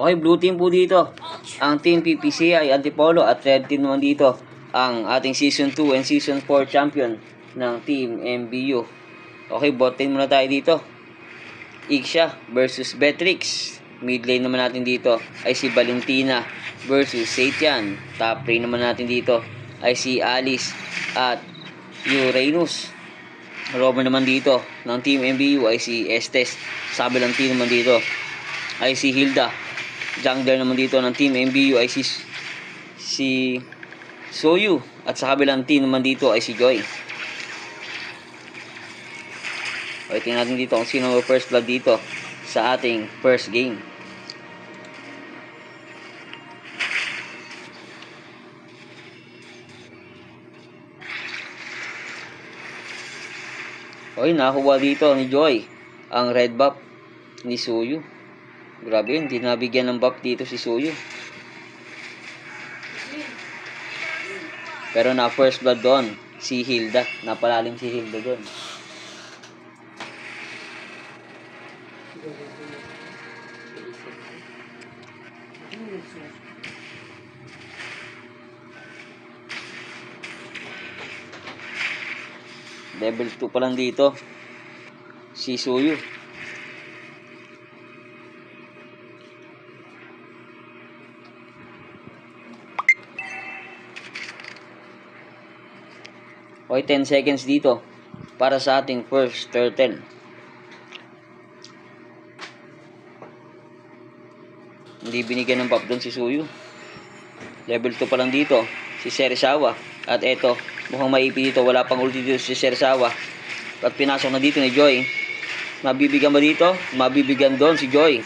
Okay, blue team po dito. Ang team PPCI Antipolo at red team naman dito ang ating Season 2 and Season 4 champion ng Team MBU. Okay, bot lane muna tayo dito. Iksha versus Betrix. Mid lane naman natin dito ay si Valentina versus Satian. Top lane naman natin dito ay si Alice at Uranus. Rover naman dito ng Team MBU ay si Estes. Sa kabilang team naman dito ay si Hilda. Jungler naman dito ng Team MBU ay si Soyu. At sa kabilang team naman dito ay si Joy. Okay, tingnan natin dito kung sino ang first blood dito sa ating first game. Okay, nakakuha dito ni Joy ang red buff ni Soyu. Grabe yun, hindi nabigyan ng buff dito si Soyu. Pero na first blood doon si Hilda. Napalalim si Hilda doon. Level 2 pa lang dito si Soyu. Okay, 10 seconds dito para sa ating first turtle. Hindi binigyan ng buff doon si Soyu. Level 2 pa lang dito si Serizawa. At eto, mukhang maipi dito. Wala pang ulti dito si Serizawa. At pinasok na dito ni Joy. Mabibigyan ba dito? Mabibigyan doon si Joy.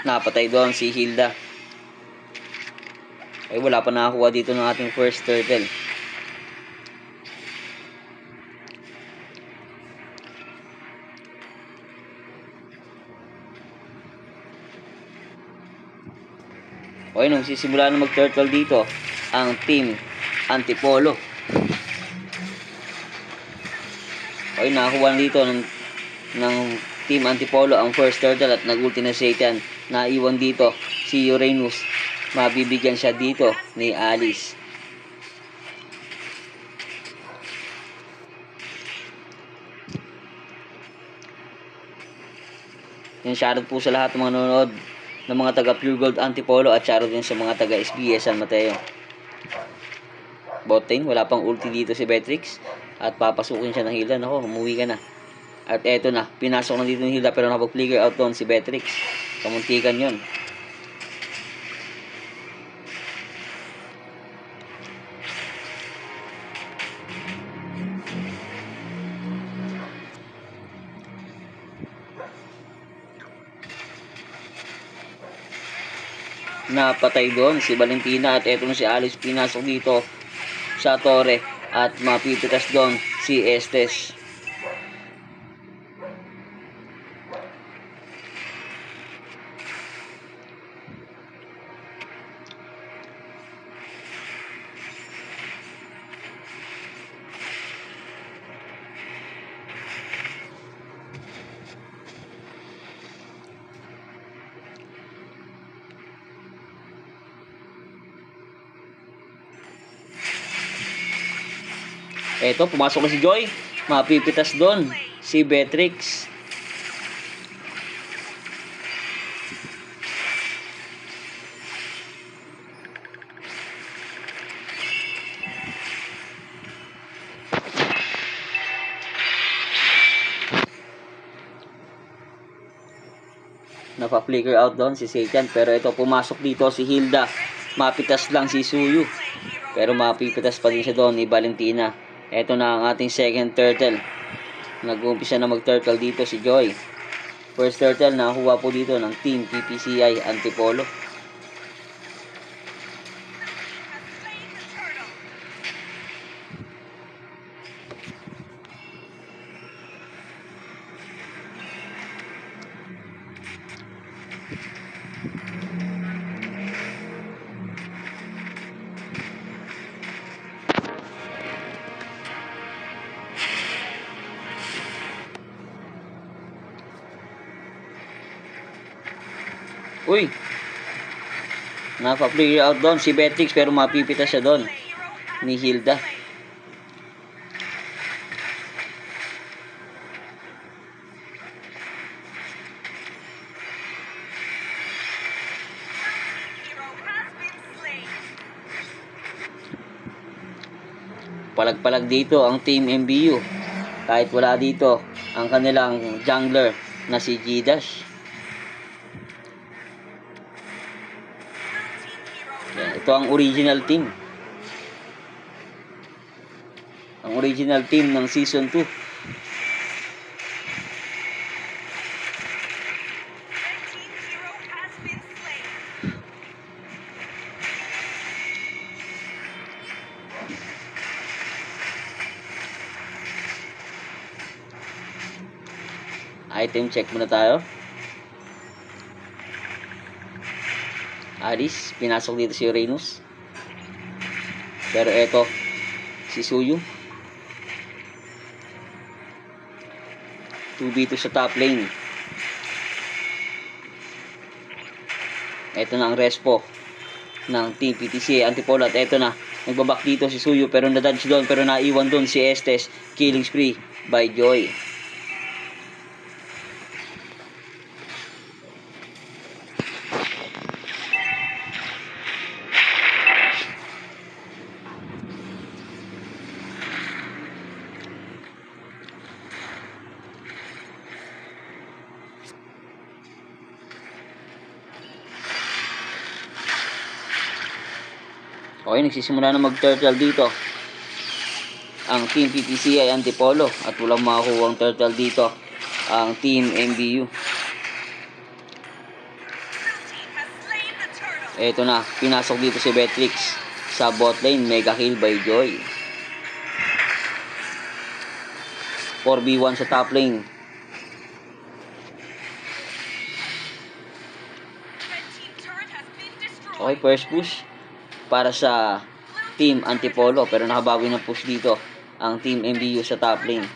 Napatay doon si Hilda. Ay, wala pa nakakuha dito ng ating first turtle. Okay, nung sisimula na mag-turtle dito ang Team Antipolo. Okay, nakakuha dito ng Team Antipolo ang first turtle at nag-ulti na Satan. Naiwan dito si Uranus. Mabibigyan siya dito ni Alice. Yan, shoutout po sa lahat ng mga nanonood ng mga taga Pure Gold Antipolo at shoutout din sa mga taga SBS San Mateo. Botlane, wala pang ulti dito si Betrix at papasukin siya ng Hilda. Nako, umuwi ka na. At eto na, pinasok na dito ni Hilda pero nakapag-flicker out doon si Betrix. Kamuntikan yun. Napatay doon si Valentina at eto na si Alice pinasok dito sa torre at mapipitas doon si Estes. Eto, pumasok na si Joy. Mapipitas doon si Betrix. Napa-flicker out doon si Satan. Pero ito, pumasok dito si Hilda. Mapitas lang si Soyu. Pero mapipitas pa din siya doon ni Valentina. Ito na ang ating second turtle. Nag-uumpisa na mag-turtle dito si Joy. First turtle nakakuha po dito ng Team PPCI Antipolo. Uy! Napa-clear out doon si Betrix pero mapipita siya doon ni Hilda. Palag-palag dito ang Team MBU. Kahit wala dito ang kanilang jungler na si G-Dash. Ito ang original team. Ang original team ng Season 2. Item check muna tayo. Alice, pinasok dito si Uranus. Pero eto, si Suyu. 2v2 sa top lane. Eto na ang respo ng Team PTC Antipolo. At eto na, nagbabak dito si Suyu pero nadodge doon. Pero naiwan doon si Estes. Killing spree by Joy. Okay, nagsisimula na mag-turtle dito ang Team PTC ay Antipolo at walang makakuha ang turtle dito ang Team MBU. Eto na, pinasok dito si Betrix sa bot lane, mega kill by Joy. 4v1 sa top lane. Okay, first push para sa Team Antipolo pero nakabawi ng push dito ang Team MBU sa top lane.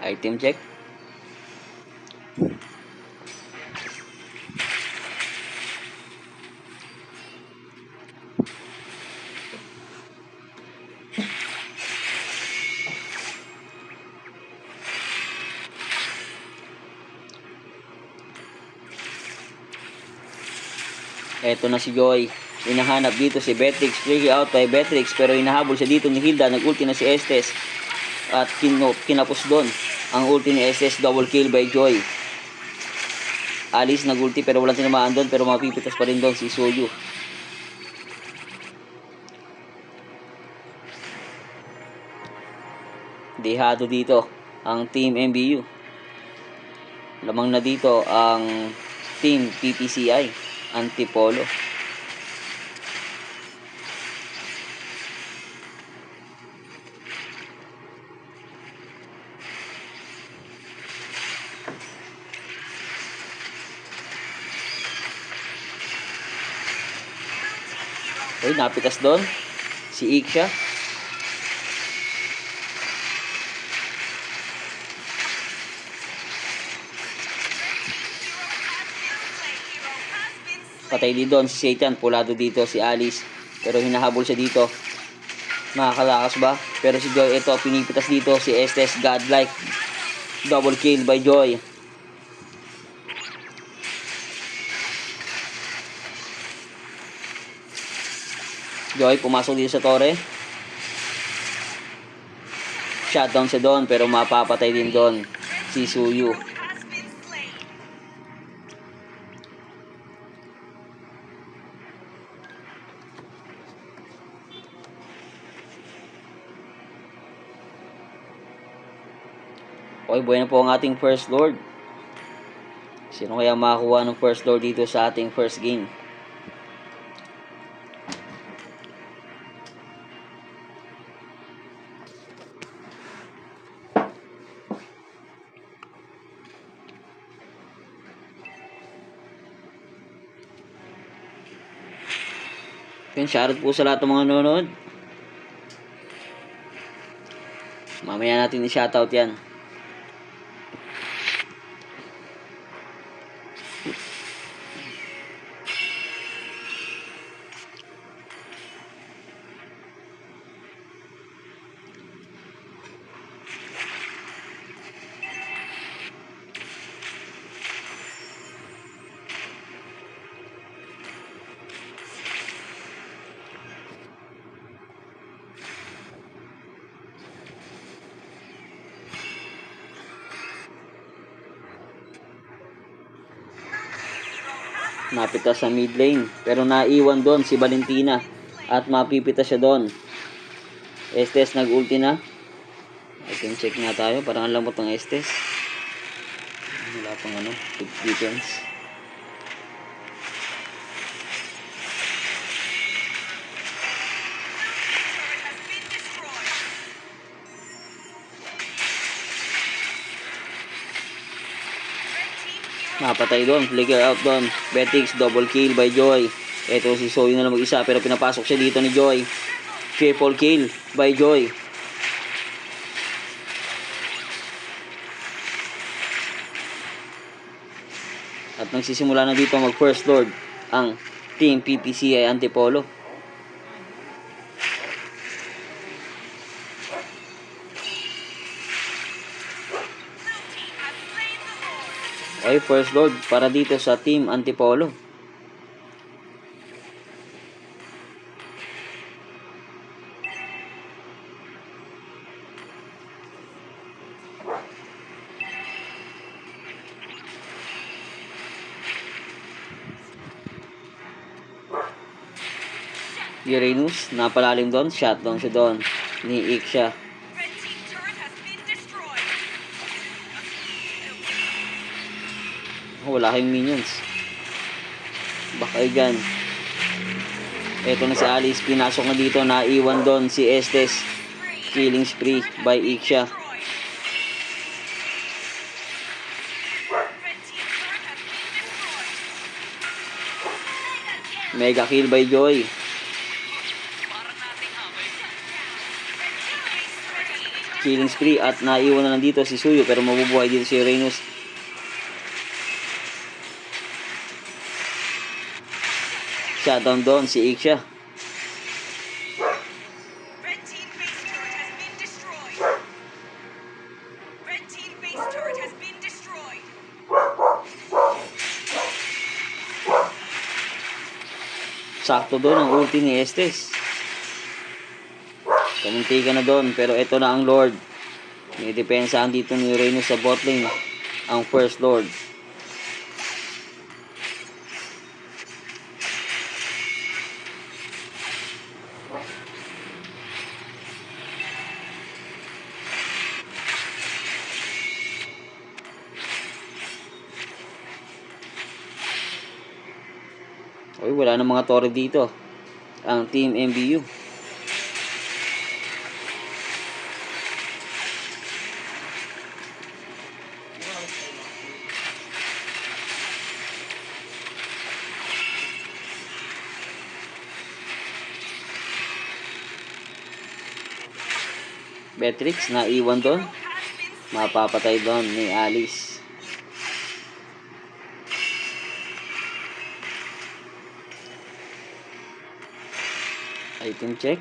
Item check. Eto na si Joy. Hinahanap dito si Betrix. Freaky out by Betrix. Pero hinahabol siya dito ni Hilda. Nag-ulti na si Estes. At kinapos doon ang ulti ni Estes. Double kill by Joy. Alice nag-ulti pero walang tinamaan doon. Pero mapipitas pa rin doon si Suyu. Dehado dito ang Team MBU. Lamang na dito ang Team PPCI Antipolo. Okay, napitas doon si Iksha. Patay din doon si Satan. Pulado dito si Alice. Pero hinahabol siya dito. Makakalakas ba? Pero si Joy, ito, pinipitas dito si Estes. Godlike. Double kill by Joy. Joy, pumasok dito sa tore. Shutdown siya doon. Pero mapapatay din doon si Suyu. Okay, buhay na po ang ating first lord. Sino kaya makakuha ng first lord dito sa ating first game? Yun, shoutout po sa lahat ng mga nanonood. Mamaya natin i-shoutout yan. Napita sa mid lane, pero naiwan doon si Valentina at mapipita siya doon. Estes nag-ulti na. I can check nga tayo, parang ang lamot ng Estes. Wala pang defense. Napatay doon, flicker out doon. Betix, double kill by Joy. Ito si Soy na lang mag-isa, pero pinapasok siya dito ni Joy. Triple kill by Joy. At nagsisimula na dito mag first lord ang Team PPCI Antipolo. Okay, first lord para dito sa Team Antipolo. Uranus, napalalim doon, shutdown siya doon. Ni-ick siya. Wala kayong minions. Baka dyan. Eto na si Alice, pinasok na dito, naiwan doon si Estes. Killing spree by Iksha. Mega kill by Joy. Killing spree at naiwan na lang dito si Suyo, pero mabubuhay dito si Uranus. Shutdown doon si Iksha. Sakto doon ang ulti ni Estes. Kamunti ka na doon, pero ito na ang Lord. May depensahan dito ni Uranus sa bot lane. Ang first Lord. Uy, wala na mga torre dito. Ang Team MBU. Beatrix, naiwan doon. Mapapatay doon ni Alice. Item check.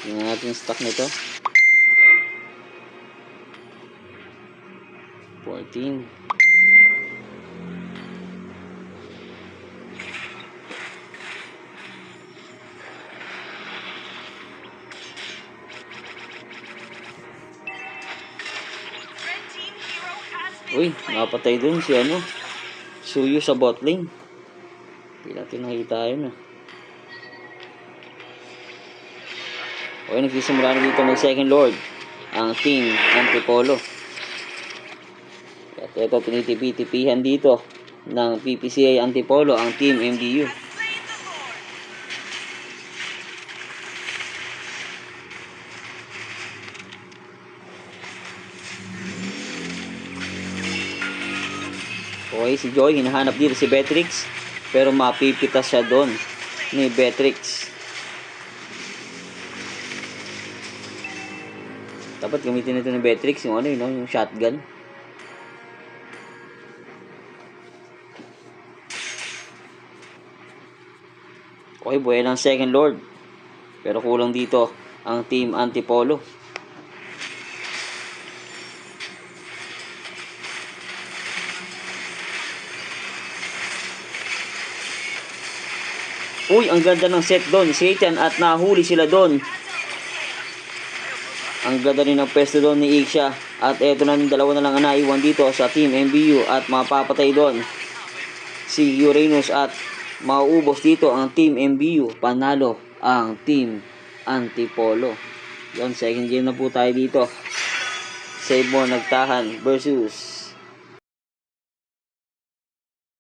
Tingnan natin yung stock nito. 14. Uy, napatay dun si Suyo sa bot lane. Hindi natin nakita yun Okay, nagsisimula na dito mag second lord ang Team Antipolo. At ito tinitipi-tipihan dito ng PPCA Antipolo ang Team MBU. Okay, si Joy, hinahanap dito si Beatrix, pero mapipitas siya doon ni Beatrix. Dapat gamitin nito ni Beatrix yung yung shotgun. Okay, buhay ng second Lord. Pero kulang dito ang Team Antipolo. Uy, ang ganda ng set doon, Satan, at nahuli sila doon. Ang ganda rin ng pwesto doon ni Ixia. At eto na, dalawa na lang ang naiwan dito sa Team MBU at mapapatay doon si Uranus at mauubos dito ang Team MBU. Panalo ang Team Antipolo. Yon, second game na po tayo dito. Save mo nagtahan versus